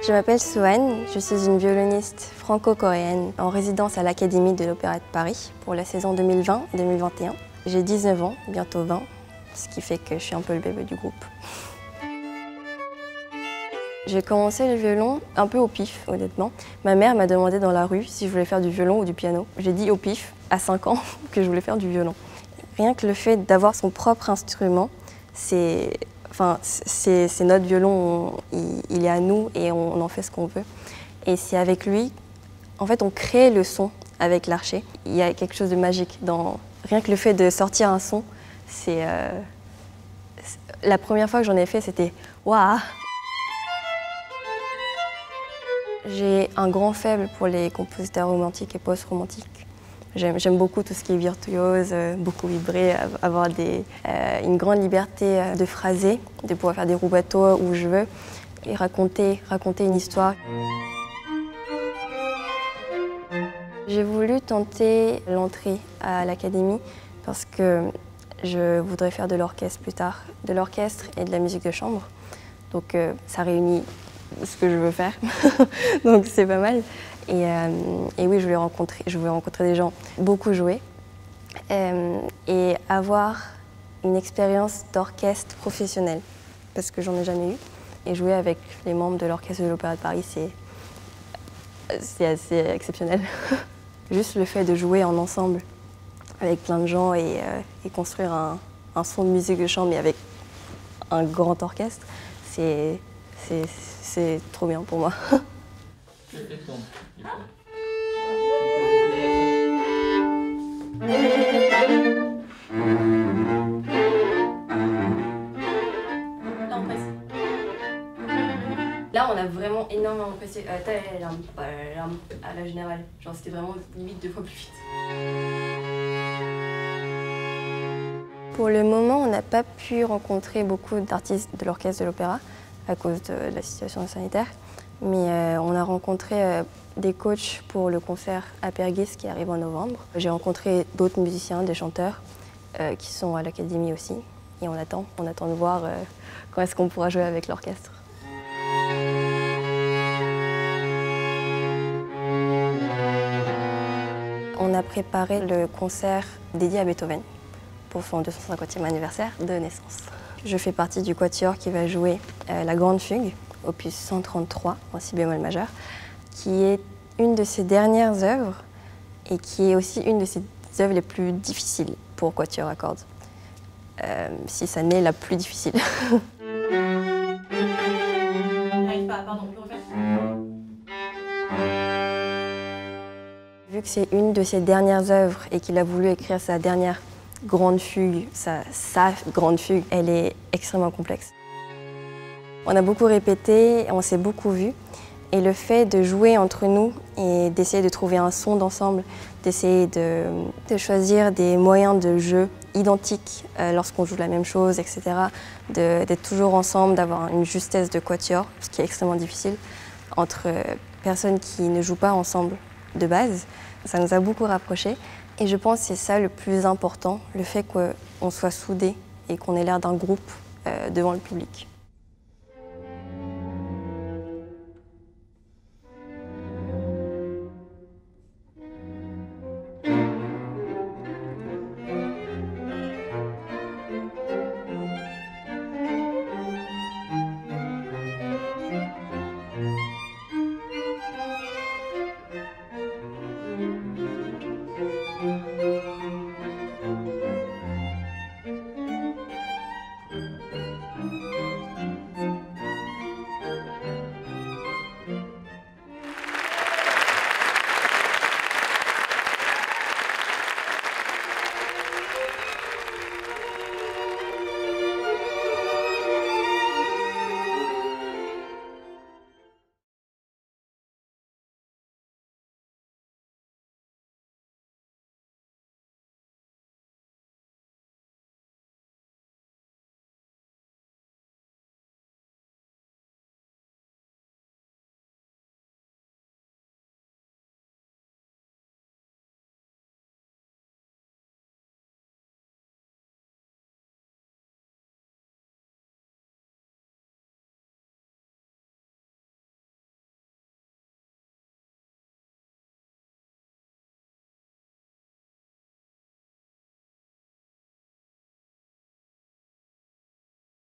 Je m'appelle Sohan, je suis une violoniste franco-coréenne en résidence à l'Académie de l'Opéra de Paris pour la saison 2020-2021. J'ai 19 ans, bientôt 20, ce qui fait que je suis un peu le bébé du groupe. J'ai commencé le violon un peu au pif, honnêtement. Ma mère m'a demandé dans la rue si je voulais faire du violon ou du piano. J'ai dit au pif, à 5 ans, que je voulais faire du violon. Rien que le fait d'avoir son propre instrument, c'est notre violon, il est à nous et on en fait ce qu'on veut. Et c'est avec lui, en fait, on crée le son avec l'archet. Il y a quelque chose de magique dans rien que le fait de sortir un son. La première fois que j'en ai fait, c'était waouh. J'ai un grand faible pour les compositeurs romantiques et post-romantiques. J'aime beaucoup tout ce qui est virtuose, beaucoup vibrer, avoir une grande liberté de phraser, de pouvoir faire des rubato où je veux et raconter une histoire. J'ai voulu tenter l'entrée à l'académie parce que je voudrais faire de l'orchestre plus tard, de l'orchestre et de la musique de chambre. Donc ça réunit ce que je veux faire, donc c'est pas mal. Et oui, je voulais rencontrer des gens, beaucoup jouer et avoir une expérience d'orchestre professionnel parce que j'en ai jamais eu. Et jouer avec les membres de l'Orchestre de l'Opéra de Paris, c'est assez exceptionnel. Juste le fait de jouer en ensemble avec plein de gens et construire un son de musique de chambre mais avec un grand orchestre, c'est trop bien pour moi. Là, on a vraiment énormément pressé à la générale. Genre, c'était vraiment limite 2 fois plus vite. Pour le moment, on n'a pas pu rencontrer beaucoup d'artistes de l'Orchestre de l'Opéra à cause de la situation sanitaire. Mais on a rencontré des coachs pour le concert à Perguis qui arrive en novembre. J'ai rencontré d'autres musiciens, des chanteurs qui sont à l'académie aussi. Et on attend de voir quand est-ce qu'on pourra jouer avec l'orchestre. On a préparé le concert dédié à Beethoven pour son 250e anniversaire de naissance. Je fais partie du quatuor qui va jouer la Grande Fugue, opus 133 en si bémol majeur, qui est une de ses dernières œuvres et qui est aussi une de ses œuvres les plus difficiles pour quatuor à cordes. Si ça n'est la plus difficile. J'arrive pas, pardon, on peut refaire ? Vu que c'est une de ses dernières œuvres et qu'il a voulu écrire sa dernière grande fugue, sa grande fugue, elle est extrêmement complexe. On a beaucoup répété, on s'est beaucoup vu. Et le fait de jouer entre nous et d'essayer de trouver un son d'ensemble, d'essayer de choisir des moyens de jeu identiques lorsqu'on joue la même chose, etc. D'être toujours ensemble, d'avoir une justesse de quatuor, ce qui est extrêmement difficile, entre personnes qui ne jouent pas ensemble de base. Ça nous a beaucoup rapprochés. Et je pense que c'est ça le plus important, le fait qu'on soit soudés et qu'on ait l'air d'un groupe devant le public.